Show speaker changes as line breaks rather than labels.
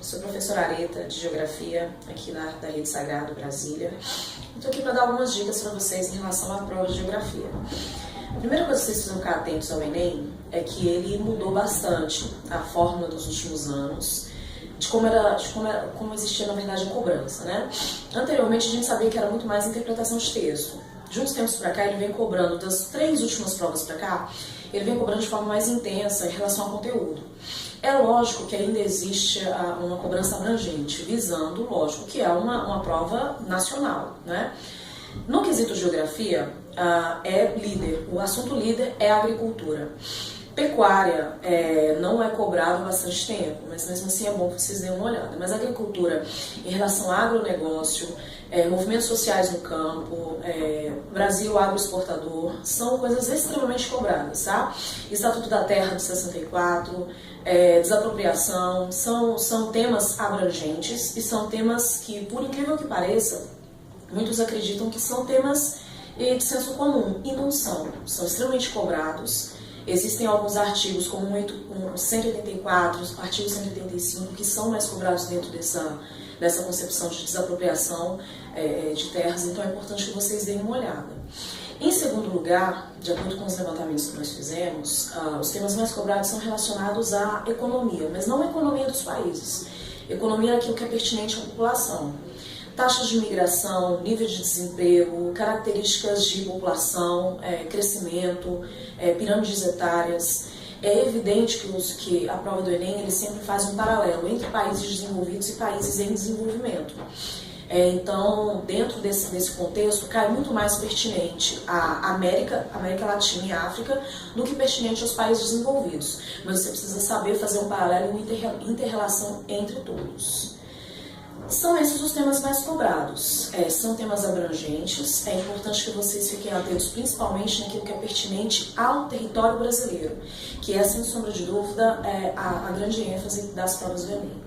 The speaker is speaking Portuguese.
Sou professora Areta de Geografia aqui da Rede Sagrado Brasília. Estou aqui para dar algumas dicas para vocês em relação à prova de Geografia. A primeira coisa que vocês precisam ficar atentos ao Enem é que ele mudou bastante a fórmula dos últimos anos, de como existia, na verdade, a cobrança, né? Anteriormente, a gente sabia que era muito mais interpretação de texto. De uns tempos para cá, ele vem cobrando, das 3 últimas provas para cá, ele vem cobrando de forma mais intensa em relação ao conteúdo. É lógico que ainda existe uma cobrança abrangente, visando, lógico, que é uma prova nacional, né? No quesito geografia, é líder, o assunto líder é a agricultura. Pecuária não é cobrado há bastante tempo, mas mesmo assim é bom que vocês deem uma olhada. Mas a agricultura, em relação ao agronegócio, movimentos sociais no campo, Brasil agroexportador, são coisas extremamente cobradas, tá? Estatuto da Terra de 64, desapropriação, são temas abrangentes e são temas que, por incrível que pareça, muitos acreditam que são temas de senso comum, e não são. São extremamente cobrados. Existem alguns artigos, como o 184, o artigo 185, que são mais cobrados dentro dessa concepção de desapropriação de terras, então é importante que vocês deem uma olhada. Em segundo lugar, de acordo com os levantamentos que nós fizemos, os temas mais cobrados são relacionados à economia, mas não à economia dos países. Economia é aquilo que é pertinente à população. Taxas de imigração, nível de desemprego, características de população, crescimento, pirâmides etárias. É evidente que a prova do Enem ele sempre faz um paralelo entre países desenvolvidos e países em desenvolvimento. Então, dentro desse contexto, cai muito mais pertinente a América Latina e África do que pertinente aos países desenvolvidos. Mas você precisa saber fazer um paralelo e inter-relação entre todos. São esses os temas mais cobrados, são temas abrangentes, é importante que vocês fiquem atentos principalmente naquilo que é pertinente ao território brasileiro, que é, sem sombra de dúvida, a grande ênfase das provas do Enem.